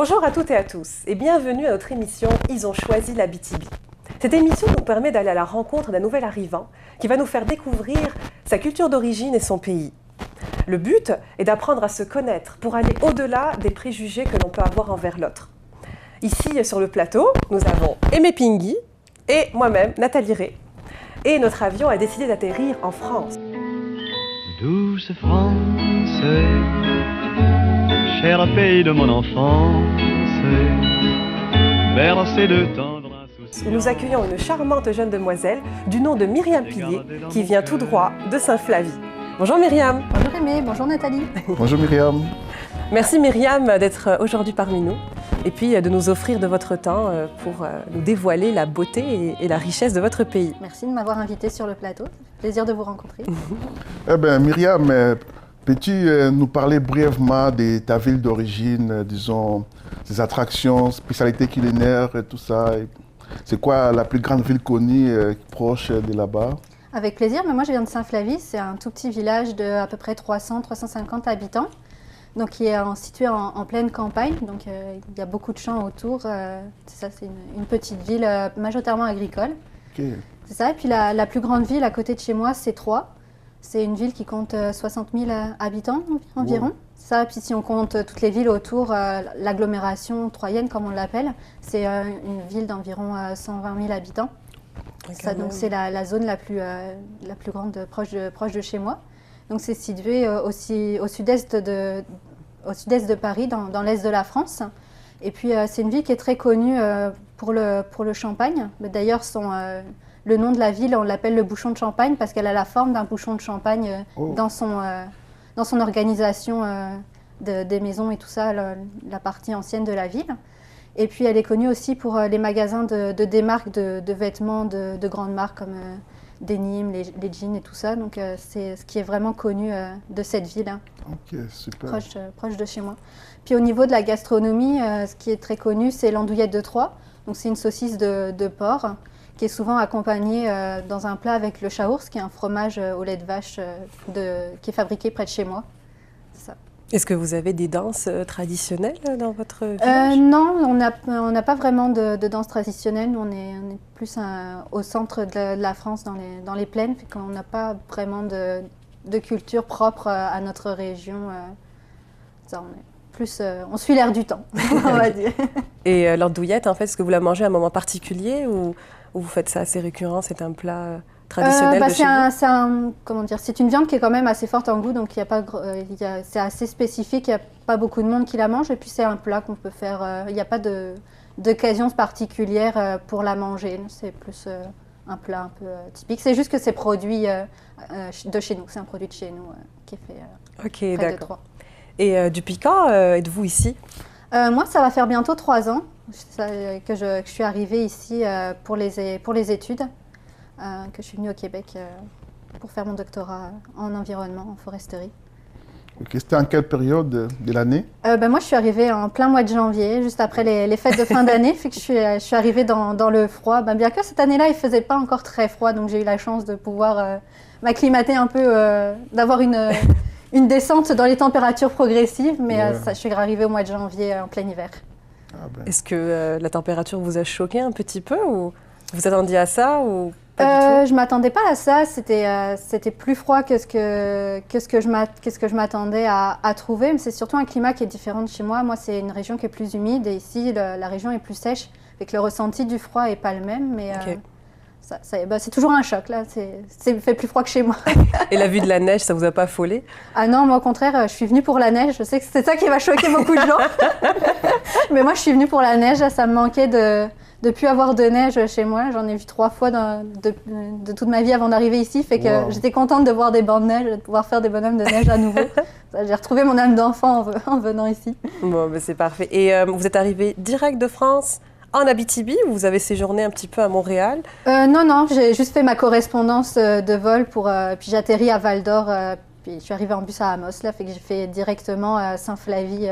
Bonjour à toutes et à tous et bienvenue à notre émission « Ils ont choisi l'Abitibi ». Cette émission nous permet d'aller à la rencontre d'un nouvel arrivant qui va nous faire découvrir sa culture d'origine et son pays. Le but est d'apprendre à se connaître pour aller au-delà des préjugés que l'on peut avoir envers l'autre. Ici, sur le plateau, nous avons Aimé Pingui et moi-même, Nathalie Ré. Et notre avion a décidé d'atterrir en France. Douce France, cher pays de mon enfance, bercé de tendre insouciance. Nous accueillons une charmante jeune demoiselle du nom de Myriam Pillier qui vient tout droit de Saint-Flavie. Bonjour Myriam. Bonjour Aimé, bonjour Nathalie. Bonjour Myriam. Merci Myriam d'être aujourd'hui parmi nous et puis de nous offrir de votre temps pour nous dévoiler la beauté et la richesse de votre pays. Merci de m'avoir invitée sur le plateau. Plaisir de vous rencontrer. Eh bien Myriam, peux-tu nous parler brièvement de ta ville d'origine, disons, des attractions, spécialités culinaires et tout ça? C'est quoi la plus grande ville connue proche de là-bas? Avec plaisir, mais moi je viens de Saint-Flavie, c'est un tout petit village de à peu près 300-350 habitants, donc qui est situé en pleine campagne, donc il y a beaucoup de champs autour, c'est une petite ville majoritairement agricole. Okay. C'est ça, et puis la plus grande ville à côté de chez moi, c'est Troyes. C'est une ville qui compte 60 000 habitants environ. Wow. Ça, puis si on compte toutes les villes autour, l'agglomération troyenne comme on l'appelle, c'est une ville d'environ 120 000 habitants. Ça, donc c'est la zone la plus grande proche de chez moi. Donc c'est situé au sud-est de Paris, dans l'est de la France. Et puis c'est une ville qui est très connue pour le champagne. D'ailleurs, le nom de la ville, on l'appelle le bouchon de champagne parce qu'elle a la forme d'un bouchon de champagne dans son organisation des maisons et tout ça, la partie ancienne de la ville. Et puis elle est connue aussi pour les magasins de démarques de vêtements de grandes marques comme Denim, les jeans et tout ça. Donc c'est ce qui est vraiment connu de cette ville, hein, ok, super. Proche de chez moi. Puis au niveau de la gastronomie, ce qui est très connu, c'est l'andouillette de Troyes. Donc c'est une saucisse de porc qui est souvent accompagnée dans un plat avec le chaours, qui est un fromage au lait de vache qui est fabriqué près de chez moi. C'est ça. Est-ce que vous avez des danses traditionnelles dans votre village? Non, on n'a pas vraiment de danse traditionnelle. Nous, on est plus au centre de la France, dans les plaines. Fait qu'on n'a pas vraiment de culture propre à notre région. On suit l'air du temps, on va dire. Et l'andouillette, en fait, est-ce que vous la mangez à un moment particulier ou vous faites ça assez récurrent? C'est un plat traditionnel de chez vous? C'est une viande qui est quand même assez forte en goût, donc c'est assez spécifique, il n'y a pas beaucoup de monde qui la mange, et puis c'est un plat qu'on peut faire, il n'y a pas d'occasion particulière pour la manger, c'est plus un plat un peu typique. C'est juste que c'est produit de chez nous, c'est un produit de chez nous qui est fait près de Troyes. Et depuis quand êtes-vous ici? Moi, ça va faire bientôt 3 ans que je suis arrivée ici pour les études. Que je suis venue au Québec pour faire mon doctorat en environnement, en foresterie. Ok, c'était en quelle période de l'année? Moi, je suis arrivée en plein mois de janvier, juste après les fêtes de fin d'année. Fait que je suis arrivée dans le froid. Bien que cette année-là, il ne faisait pas encore très froid, donc j'ai eu la chance de pouvoir m'acclimater un peu, d'avoir une descente dans les températures progressives. Mais je suis arrivée au mois de janvier en plein hiver. Est-ce que la température vous a choqué un petit peu ou vous attendiez à ça ou pas du tout? Je m'attendais pas à ça. C'était plus froid que ce que je m'attendais à trouver. Mais c'est surtout un climat qui est différent de chez moi. Moi, c'est une région qui est plus humide et ici, la région est plus sèche. Fait que le ressenti du froid est pas le même. Mais c'est toujours un choc là. Il fait plus froid que chez moi. Et la vue de la neige, ça vous a pas affolé? Ah non, moi au contraire, je suis venue pour la neige. Je sais que c'est ça qui va choquer beaucoup de gens. Mais moi, je suis venue pour la neige. Ça me manquait de plus avoir de neige chez moi. J'en ai vu 3 fois de toute ma vie avant d'arriver ici. Fait que j'étais contente de voir des bancs de neige, de pouvoir faire des bonhommes de neige à nouveau. J'ai retrouvé mon âme d'enfant en venant ici. Bon, c'est parfait. Et vous êtes arrivé direct de France en Abitibi ou vous avez séjourné un petit peu à Montréal? Non, j'ai juste fait ma correspondance de vol puis j'atterris à Val-d'Or. Puis je suis arrivée en bus à Amos. Là, fait que j'ai fait directement Saint-Flavie,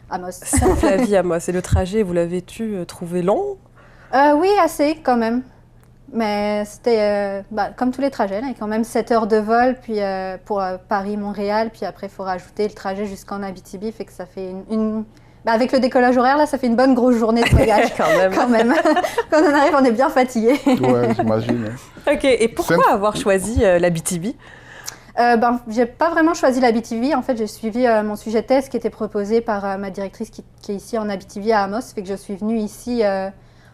Amos. Saint-Flavie, Amos. Et le trajet, vous l'avez-tu trouvé long? Oui, assez quand même. Mais c'était comme tous les trajets, là, il y a quand même 7 heures de vol puis, pour Paris-Montréal. Puis après, il faut rajouter le trajet jusqu'en Abitibi, fait que ça fait Bah, avec le décollage horaire, là, ça fait une bonne grosse journée de voyage. Quand même. Quand on arrive, on est bien fatigué. Ouais, j'imagine. Ok, et pourquoi avoir choisi l'Abitibi? J'ai pas vraiment choisi l'Abitibi. En fait, j'ai suivi mon sujet de thèse qui était proposé par ma directrice qui est ici en Abitibi à Amos. Fait que je suis venue ici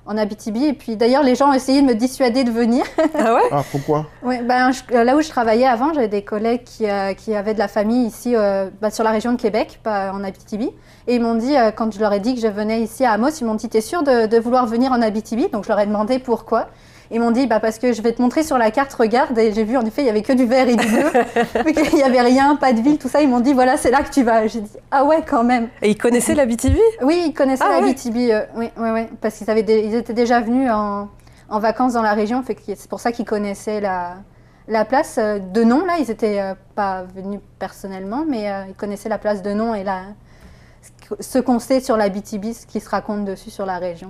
en Abitibi. Et puis d'ailleurs, les gens ont essayé de me dissuader de venir. Ah ouais? Ah, pourquoi? Oui, là où je travaillais avant, j'avais des collègues qui avaient de la famille ici sur la région de Québec, pas en Abitibi. Et ils m'ont dit, quand je leur ai dit que je venais ici à Amos, ils m'ont dit, t'es sûre de vouloir venir en Abitibi? Donc je leur ai demandé pourquoi. Ils m'ont dit, parce que je vais te montrer sur la carte, regarde. Et j'ai vu, en effet, il n'y avait que du vert et du bleu. Il n'y avait rien, pas de ville, tout ça. Ils m'ont dit, voilà, c'est là que tu vas. J'ai dit, ah ouais, quand même. Et ils connaissaient l'Abitibi? Oui, ils connaissaient l'Abitibi. Oui, parce qu'ils ils étaient déjà venus en vacances dans la région. C'est pour ça qu'ils connaissaient la place de nom. Là, ils n'étaient pas venus personnellement, mais ils connaissaient la place de nom et ce qu'on sait sur l'Abitibi, ce qui se raconte dessus sur la région.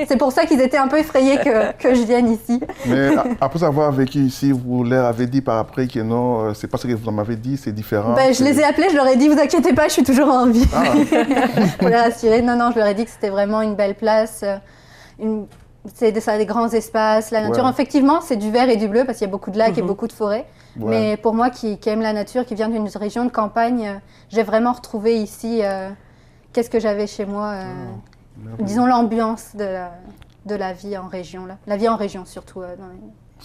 C'est pour ça qu'ils étaient un peu effrayés que je vienne ici. Mais après avoir vécu ici, vous leur avez dit par après que non, c'est pas ce que vous m'avez dit, c'est différent. Je les ai appelés, je leur ai dit, vous inquiétez pas, je suis toujours en vie. Ah. Pour les rassurer. Non, je leur ai dit que c'était vraiment une belle place. Ça a des grands espaces, la nature. Ouais. Effectivement, c'est du vert et du bleu parce qu'il y a beaucoup de lacs et beaucoup de forêts. Ouais. Mais pour moi qui aime la nature, qui vient d'une région de campagne, j'ai vraiment retrouvé ici qu'est-ce que j'avais chez moi. Disons l'ambiance de la vie en région. Là. La vie en région surtout,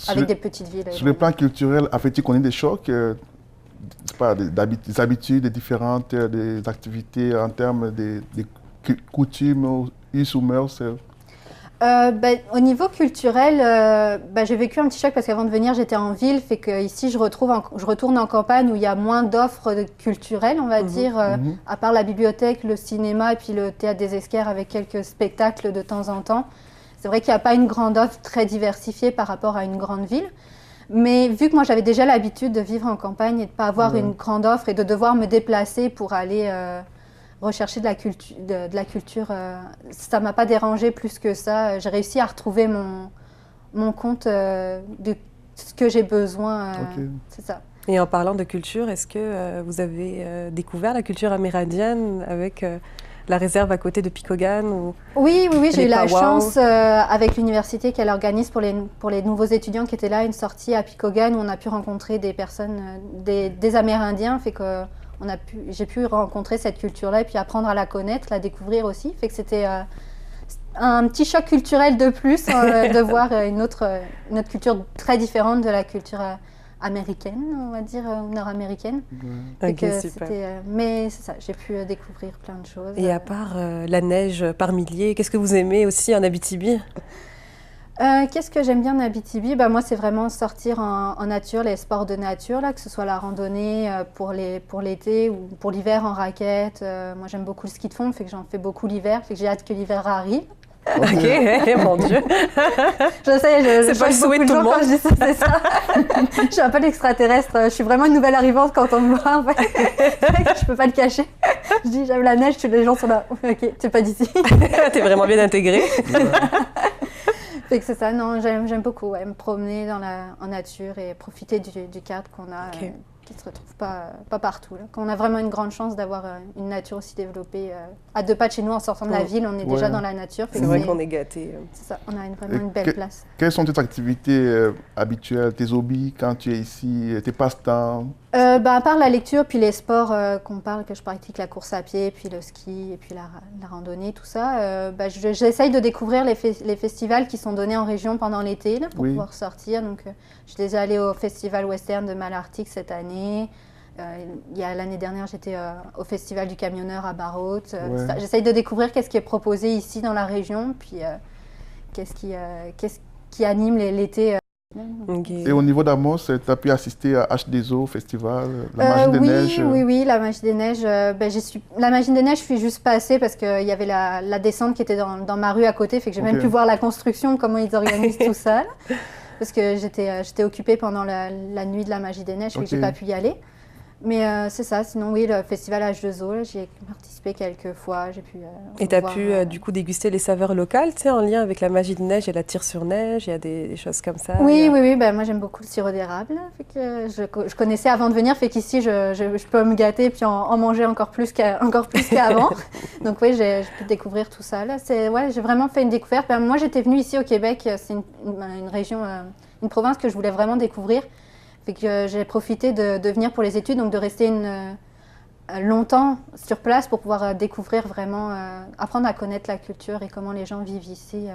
avec des petites villes. Sur le plan culturel, avez-tu connu des chocs des habitudes différentes, des activités en termes de coutumes, us ou mœurs? Au niveau culturel, j'ai vécu un petit choc parce qu'avant de venir, j'étais en ville, fait que ici je retourne en campagne où il y a moins d'offres culturelles, on va dire, à part la bibliothèque, le cinéma et puis le théâtre des Esquerres avec quelques spectacles de temps en temps. C'est vrai qu'il n'y a pas une grande offre très diversifiée par rapport à une grande ville. Mais vu que moi j'avais déjà l'habitude de vivre en campagne et de ne pas avoir une grande offre et de devoir me déplacer pour aller rechercher de la culture, ça ne m'a pas dérangé plus que ça. J'ai réussi à retrouver mon compte de ce que j'ai besoin. C'est ça. Et en parlant de culture, est-ce que vous avez découvert la culture amérindienne avec la réserve à côté de Picogan? Oui, j'ai eu la chance avec l'université qu'elle organise pour les nouveaux étudiants qui étaient là, une sortie à Picogan où on a pu rencontrer des personnes, des Amérindiens, fait que j'ai pu rencontrer cette culture-là et puis apprendre à la connaître, la découvrir aussi. Fait que c'était un petit choc culturel de plus de voir une autre culture très différente de la culture américaine, on va dire, nord-américaine. Ok, super. Mais c'est ça, j'ai pu découvrir plein de choses. Et à part la neige par milliers, qu'est-ce que vous aimez aussi en Abitibi? Qu'est-ce que j'aime bien en Abitibi? Moi, c'est vraiment sortir en nature, les sports de nature, là, que ce soit la randonnée pour l'été ou pour l'hiver en raquette. Moi, j'aime beaucoup le ski de fond, fait que j'en fais beaucoup l'hiver, fait que j'ai hâte que l'hiver arrive. Ok, mon Dieu. Je sais, c'est pas le souhait de tout le monde. Quand je dis ça, c'est ça. Je suis un peu l'extraterrestre. Je suis vraiment une nouvelle arrivante quand on me voit. En fait. Je peux pas le cacher. Je dis j'aime la neige, les gens sont là. Ok, t'es pas d'ici. T'es vraiment bien intégrée. Fait que c'est ça, non, j'aime beaucoup me promener en nature et profiter du cadre qu'on a, qui ne se retrouve pas partout. Là. Quand on a vraiment une grande chance d'avoir une nature aussi développée, à 2 pas de chez nous en sortant de la ville, on est déjà dans la nature. C'est vrai qu'on est gâtés. C'est ça, on a vraiment une belle place. Quelles sont tes activités habituelles, tes hobbies quand tu es ici, tes passe-temps? À part la lecture, puis les sports que je pratique, la course à pied, puis le ski, et puis la randonnée, tout ça, j'essaye de découvrir les festivals qui sont donnés en région pendant l'été pour pouvoir sortir. Donc, je suis déjà allée au Festival Western de Malartic cette année. L'année dernière, j'étais au Festival du Camionneur à Barrault. J'essaye de découvrir qu'est-ce qui est proposé ici dans la région, puis qu'est-ce qui anime l'été. Okay. Et au niveau d'Amos, tu as pu assister à H2O Festival, la Magie des Neiges? Oui, la Magie des Neiges. La Magie des Neiges, je suis juste passée parce qu'il y avait la descente qui était dans ma rue à côté, fait que j'ai même pu voir la construction, comment ils organisent tout ça. Parce que j'étais occupée pendant la nuit de la Magie des Neiges, et que j'ai pas pu y aller. Mais c'est ça, sinon oui, le festival H2O, là, j'y ai participé quelques fois, j'ai pu Et tu as voir, pu du coup déguster les saveurs locales, tu sais, en lien avec la magie de neige et la tire sur neige, il y a des choses comme ça. Oui, ben, moi j'aime beaucoup le sirop d'érable, fait que je connaissais avant de venir, fait qu'ici je peux me gâter puis en manger encore plus qu'avant. Donc oui, j'ai pu découvrir tout ça. Là, ouais, j'ai vraiment fait une découverte. Ben, moi j'étais venue ici au Québec, c'est une région, une province que je voulais vraiment découvrir. Fait que j'ai profité de venir pour les études, donc de rester longtemps sur place pour pouvoir découvrir vraiment, apprendre à connaître la culture et comment les gens vivent ici.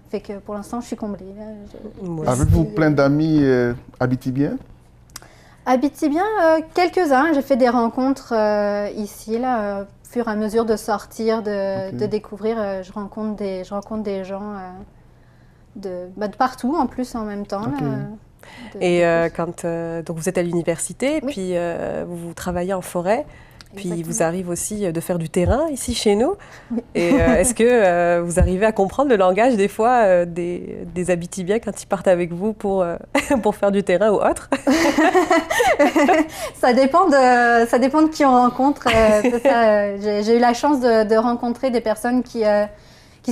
Fait que pour l'instant, je suis comblée. Là. Avez-vous plein d'amis abitibiens? Abitibiens, quelques-uns. J'ai fait des rencontres ici, là, au fur et à mesure de sortir, de découvrir. Je rencontre des gens de partout en plus en même temps. Okay. Là. Et donc vous êtes à l'université, oui. puis vous travaillez en forêt, puis Exactement. il vous arrive aussi de faire du terrain ici chez nous. Oui. Et est-ce que vous arrivez à comprendre le langage des fois des Abitibiens quand ils partent avec vous pour faire du terrain ou autre? Ça dépend de qui on rencontre. J'ai eu la chance de rencontrer des personnes qui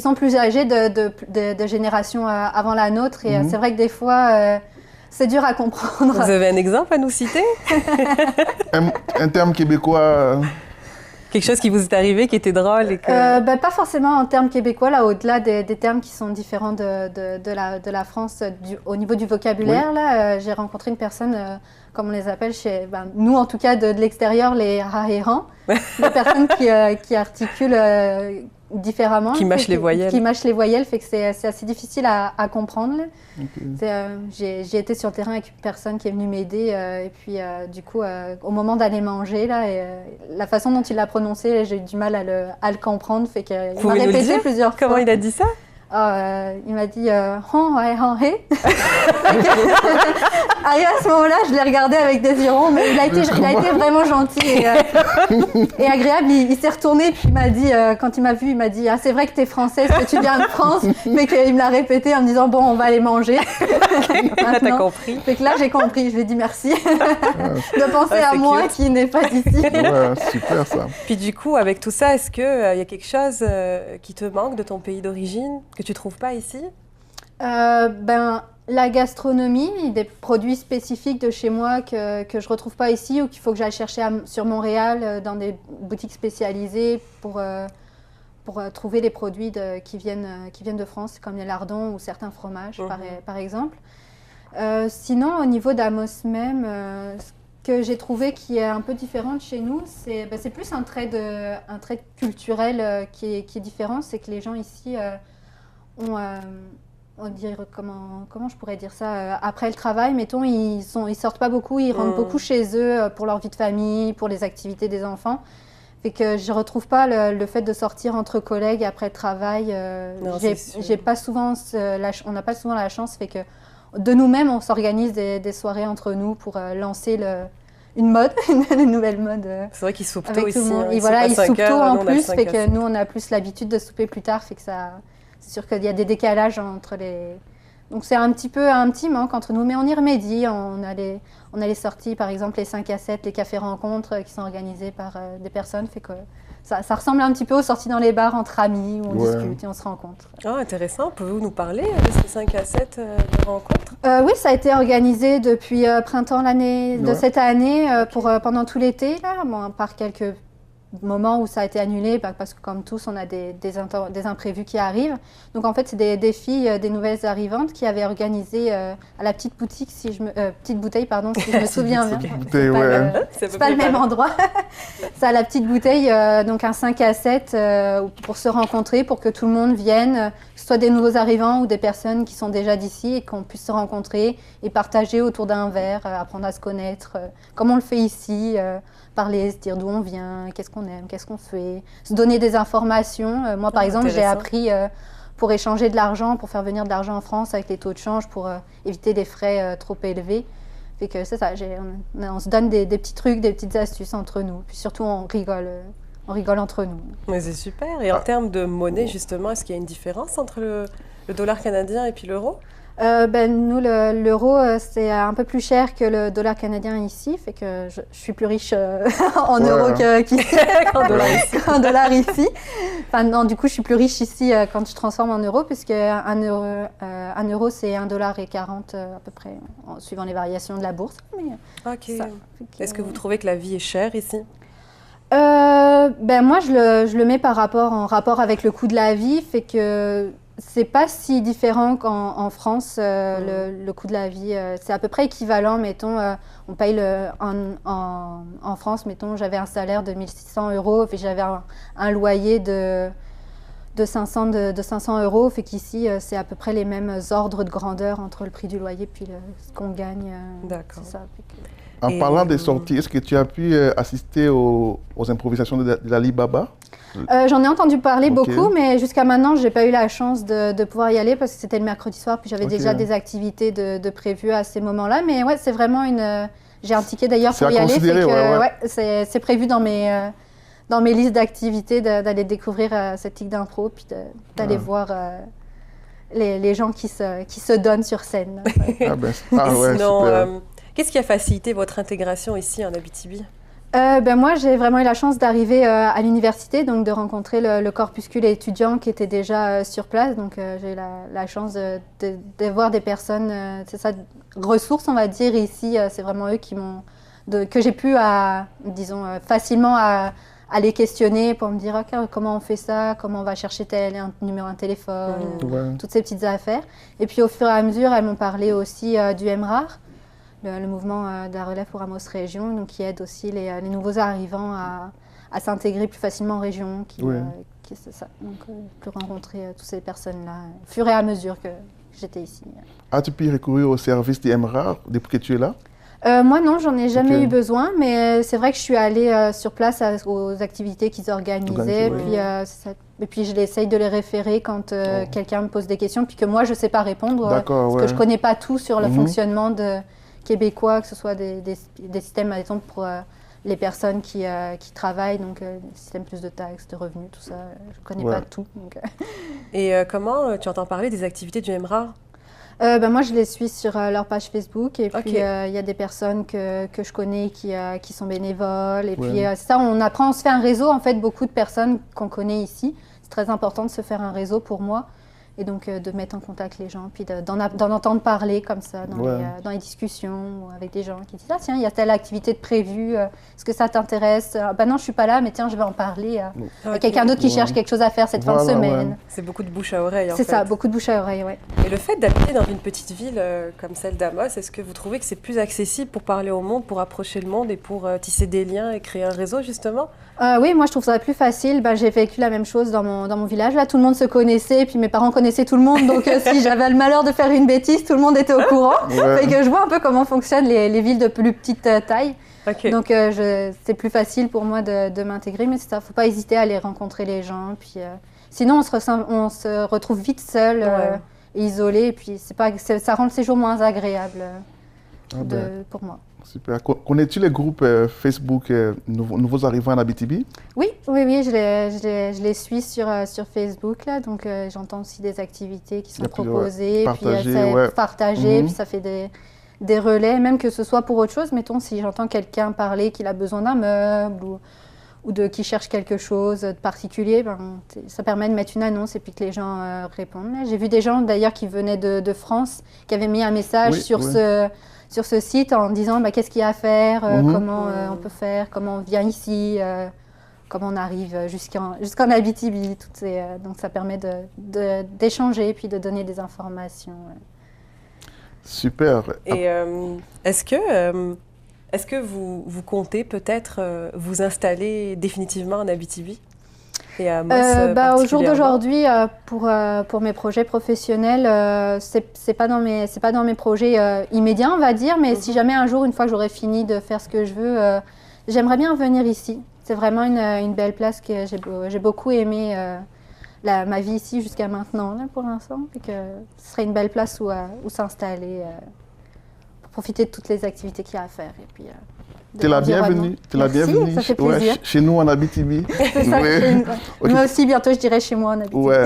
sont plus âgées de génération avant la nôtre. Et c'est vrai que des fois, c'est dur à comprendre. Vous avez un exemple à nous citer? Un terme québécois Quelque chose qui vous est arrivé, qui était drôle et que... Pas forcément en termes québécois, là, au-delà des termes qui sont différents de la France au niveau du vocabulaire. Oui. Là, j'ai rencontré une personne, comme on les appelle nous en tout cas de l'extérieur, les hahéran, des personnes qui articulent différemment. Qui mâchent les voyelles. Qui mâchent les voyelles, fait que c'est assez difficile à comprendre. Là. Okay. J'ai été sur le terrain avec une personne qui est venue m'aider et puis du coup, au moment d'aller manger, là, la façon dont il l'a prononcé, j'ai eu du mal à le comprendre, fait qu'il m'a répété plusieurs fois. Comment il a dit ça? Il m'a dit hon ouais hon hé. Arrivé à ce moment-là, je l'ai regardé avec des yeux ronds, mais il a été vraiment gentil et agréable. Il s'est retourné puis il m'a dit, quand il m'a vu, il m'a dit c'est vrai que t'es française, que tu viens de France, mais qu'il me l'a répété en me disant bon, on va aller manger. Là, t'as compris. Fait que là, j'ai compris. Je lui ai dit merci de penser à moi cute. qui n'est pas d'ici. Ouais, super ça. Puis du coup, avec tout ça, est-ce qu'il y a quelque chose qui te manque de ton pays d'origine, que tu ne trouves pas ici? La gastronomie, des produits spécifiques de chez moi que je ne retrouve pas ici ou qu'il faut que j'aille chercher sur Montréal dans des boutiques spécialisées pour trouver des produits qui viennent de France, comme les lardons ou certains fromages, par exemple. Sinon, au niveau d'Amos même, ce que j'ai trouvé qui est un peu différent de chez nous, c'est plus un trait culturel qui est différent, c'est que les gens ici on dirait, comment je pourrais dire ça, après le travail, mettons, ils sortent pas beaucoup, ils rentrent beaucoup chez eux pour leur vie de famille, pour les activités des enfants. Fait que je retrouve pas le fait de sortir entre collègues après le travail. J'ai pas souvent on n'a pas souvent la chance, fait que de nous-mêmes, on s'organise des soirées entre nous pour lancer une mode, une nouvelle mode. C'est vrai qu'ils soupent tôt ici. Et voilà, ils soupent tôt en plus, fait que nous, on a plus l'habitude de souper plus tard, fait que ça... C'est sûr qu'il y a des décalages entre les... Donc c'est un petit manque entre nous, mais on y remédie. On a les sorties, par exemple les 5 à 7, les cafés rencontres qui sont organisés par des personnes. Fait que ça ressemble un petit peu aux sorties dans les bars entre amis où on discute et on se rencontre. Ah, intéressant. Pouvez-vous nous parler de ces 5 à 7 rencontres? Oui, ça a été organisé depuis printemps de cette année pendant tout l'été, là, par quelques moment où ça a été annulé parce que comme tous on a des imprévus qui arrivent. Donc en fait c'est des filles, des nouvelles arrivantes qui avaient organisé à la petite boutique petite bouteille pardon si je me souviens bien. C'est pas le même endroit. C'est à la petite bouteille donc un 5 à 7 pour se rencontrer, pour que tout le monde vienne, que ce soit des nouveaux arrivants ou des personnes qui sont déjà d'ici et qu'on puisse se rencontrer et partager autour d'un verre, apprendre à se connaître comme on le fait ici. Parler, se dire d'où on vient, qu'est-ce qu'on aime, qu'est-ce qu'on fait, se donner des informations. Moi, par exemple, j'ai appris pour échanger de l'argent, pour faire venir de l'argent en France avec les taux de change, pour éviter des frais trop élevés. Fait que c'est ça, on se donne des petits trucs, des petites astuces entre nous. Puis surtout, on rigole entre nous. Mais c'est super. Et en termes de monnaie, justement, est-ce qu'il y a une différence entre le dollar canadien et puis l'euro? Nous, l'euro, c'est un peu plus cher que le dollar canadien ici, fait que je suis plus riche en euros qu'en dollars ici. Enfin, non, du coup, je suis plus riche ici quand je transforme en euros, puisque un euro, c'est 1,40 $ à peu près, suivant les variations de la bourse. Mais, Ok. Est-ce que vous trouvez que la vie est chère ici? Moi, je le mets en rapport avec le coût de la vie, fait que c'est pas si différent qu'en France. Le coût de la vie, c'est à peu près équivalent. Mettons, on paye en France, mettons, j'avais un salaire de 1 600 €, puis j'avais un loyer de 500 €, fait qu'ici, c'est à peu près les mêmes ordres de grandeur entre le prix du loyer puis ce qu'on gagne. D'accord. C'est ça. En parlant des sorties, est-ce que tu as pu assister aux improvisations de l'Ali Baba? J'en ai entendu parler Ok. beaucoup, mais jusqu'à maintenant, j'ai pas eu la chance de pouvoir y aller parce que c'était le mercredi soir, puis j'avais Ok. déjà des activités de prévues à ces moments-là. Mais ouais, c'est vraiment j'ai un ticket d'ailleurs C'est pour à y aller. considérer, ouais. C'est prévu dans mes listes d'activités d'aller découvrir cette tic d'impro, puis d'aller voir les gens qui se donnent sur scène. Ah, ben, Et ouais, sinon, super. qu'est-ce qui a facilité votre intégration ici en Abitibi? Moi, j'ai vraiment eu la chance d'arriver à l'université, donc de rencontrer le corpuscule étudiant qui était déjà sur place. Donc, j'ai eu la chance de voir des personnes, c'est ça, ressources, on va dire, ici. C'est vraiment eux que j'ai pu, disons, facilement à les questionner pour me dire ok, comment on fait ça, comment on va chercher un numéro de téléphone, Ouais. toutes ces petites affaires. Et puis, au fur et à mesure, elles m'ont parlé aussi du MRAR. Le mouvement de la relève pour Amos Région, donc qui aide aussi les nouveaux arrivants à s'intégrer plus facilement en région, c'est ça. Donc, pu rencontrer toutes ces personnes-là au fur et à mesure que j'étais ici. As-tu pu recourir au service du MRAR depuis que tu es là? Moi, non, j'en ai jamais Ok. eu besoin, mais c'est vrai que je suis allée sur place aux activités qu'ils organisaient, Organisaient, et puis je l'essaye de les référer quand quelqu'un me pose des questions, puis que moi, je ne sais pas répondre, D'accord, parce que je ne connais pas tout sur le Mhm. fonctionnement québécois, que ce soit des systèmes, par exemple, pour les personnes qui travaillent, donc des systèmes plus de taxes, de revenus, tout ça, je ne connais Ouais. pas tout. Donc, Et comment tu entends parler des activités du MRAR? moi, je les suis sur leur page Facebook, et puis Ok. il y a des personnes que je connais qui sont bénévoles, et puis Ouais. ça, on se fait un réseau, en fait, beaucoup de personnes qu'on connaît ici. C'est très important de se faire un réseau pour moi, et donc de mettre en contact les gens, puis d'en entendre parler comme ça dans les discussions, ou avec des gens qui disent « Ah tiens, il y a telle activité de prévue, est-ce que ça t'intéresse ?»« Ben non, je suis pas là, mais tiens, je vais en parler à Ok. quelqu'un d'autre qui Ouais. cherche quelque chose à faire cette fin de Voilà, semaine. ouais. C'est beaucoup de bouche à oreille en C'est fait. ça, beaucoup de bouche à oreille, ouais. Et le fait d'habiter dans une petite ville comme celle d'Amos, est-ce que vous trouvez que c'est plus accessible pour parler au monde, pour approcher le monde et pour tisser des liens et créer un réseau justement? Oui, moi je trouve ça plus facile. J'ai vécu la même chose dans mon village. Là, tout le monde se connaissait, et puis mes parents connaissaient tout le monde. Donc si j'avais le malheur de faire une bêtise, tout le monde était au courant. Ouais. Fait que je vois un peu comment fonctionnent les villes de plus petite taille. Ok. Donc c'est plus facile pour moi de m'intégrer, mais c'est ça, faut pas hésiter à aller rencontrer les gens. Puis sinon on se retrouve vite seul, Ouais. et isolé, et puis ça rend le séjour moins agréable Ah ben, pour moi. super. Connais-tu les groupes Facebook Nouveaux Arrivants en Abitibi? Oui, je les suis sur Facebook, là, donc j'entends aussi des activités qui sont Et puis, proposées, partagées, puis c'est ouais. partagé, Mhm. puis ça fait des relais, même que ce soit pour autre chose. Mettons, si j'entends quelqu'un parler qu'il a besoin d'un meuble ou qui cherche quelque chose de particulier, ça permet de mettre une annonce et puis que les gens répondent. J'ai vu des gens d'ailleurs qui venaient de France, qui avaient mis un message Oui, sur oui. sur ce site en disant qu'est-ce qu'il y a à faire, Mhm. comment on peut faire, comment on vient ici, comment on arrive jusqu'en Abitibi. Donc ça permet d'échanger et puis de donner des informations. Super. Et est-ce que vous comptez peut-être vous installer définitivement en Abitibi et à Amos Au jour particulièrement? d'aujourd'hui, pour mes projets professionnels, c'est pas dans mes projets immédiats, on va dire, mais si jamais un jour, une fois que j'aurai fini de faire ce que je veux, j'aimerais bien venir ici. C'est vraiment une belle place que j'ai beaucoup aimé ma vie ici jusqu'à maintenant, là, pour l'instant. Et que ce serait une belle place où s'installer pour profiter de toutes les activités qu'il y a à faire. Et puis, de Tu es la l'environnement. bienvenue. Tu es la Merci, bienvenue ça fait plaisir. chez nous en Abitibi. C'est ça, Ouais. chez nous. Ok. Moi aussi, bientôt, je dirais chez moi en Abitibi. Ouais.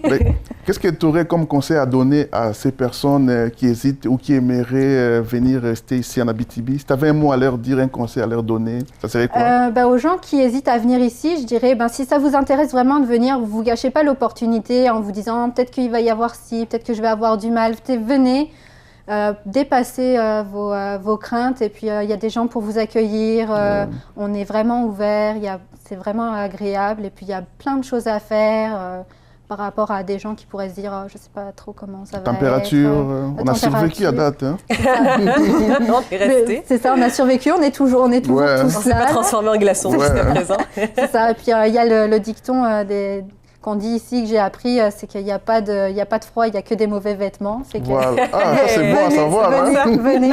Mais qu'est-ce que tu aurais comme conseil à donner à ces personnes qui hésitent ou qui aimeraient venir rester ici en Abitibi? Si tu avais un mot à leur dire, un conseil à leur donner, ça serait quoi? Aux gens qui hésitent à venir ici, je dirais, si ça vous intéresse vraiment de venir, vous ne gâchez pas l'opportunité en vous disant peut-être qu'il va y avoir ci, peut-être que je vais avoir du mal. Venez, dépassez vos craintes et puis il y a des gens pour vous accueillir. On est vraiment ouvert, c'est vraiment agréable et puis il y a plein de choses à faire. Par rapport à des gens qui pourraient se dire, oh, je ne sais pas trop comment ça va Température, être. on a survécu à date. Hein? Non, on est resté. C'est ça, on a survécu, on est toujours Ouais. tous On s'est pas là. transformé en glaçon Ouais. jusqu'à présent. C'est ça, et puis il y a le dicton qu'on dit ici, que j'ai appris, c'est qu'il n'y a pas de froid, il n'y a que des mauvais vêtements. C'est que Voilà. Ah, ça c'est bon à savoir. Hein? venez.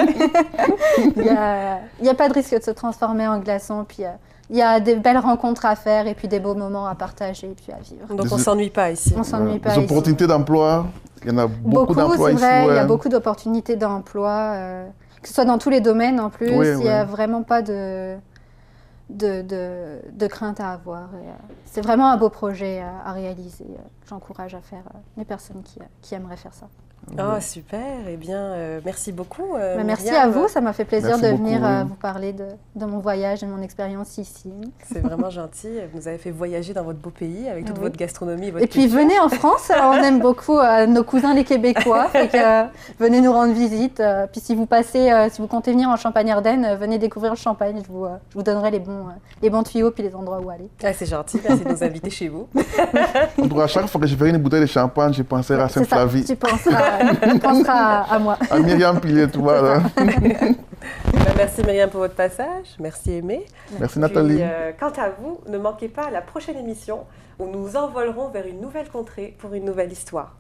Il n'y a pas de risque de se transformer en glaçon, puis il y a des belles rencontres à faire et puis des beaux moments à partager et puis à vivre. Donc on ne s'ennuie pas ici. On s'ennuie pas Des ici. opportunités d'emploi, il y en a beaucoup d'emplois c'est ici. vrai, il y ouais. a beaucoup d'opportunités d'emploi, que ce soit dans tous les domaines en plus, Oui, il n'y a ouais. vraiment pas de crainte à avoir. C'est vraiment un beau projet à réaliser. J'encourage à faire les personnes qui aimeraient faire ça. Oh, super. Eh bien, merci beaucoup. Merci Myriam. à vous, ça m'a fait plaisir Merci de beaucoup, venir oui. vous parler de mon voyage, de mon expérience ici. C'est vraiment gentil. Vous nous avez fait voyager dans votre beau pays avec toute Oui. votre gastronomie et votre Et puis culture. venez en France, on aime beaucoup nos cousins les Québécois, fait que, venez nous rendre visite. Puis si vous comptez venir en Champagne-Ardenne, venez découvrir le Champagne, je vous donnerai les bons tuyaux puis les endroits où aller. Ah, c'est gentil. Merci de nous inviter chez vous. En tout cas, à chaque fois que je verrai une bouteille de champagne, je penserai à C'est ça, Sainte-Flavie. tu penseras à moi. À Myriam Pilier, tu vois. Là. Merci Myriam pour votre passage. Merci Aimé. Merci Nathalie. Puis, quant à vous, ne manquez pas la prochaine émission où nous envolerons vers une nouvelle contrée pour une nouvelle histoire.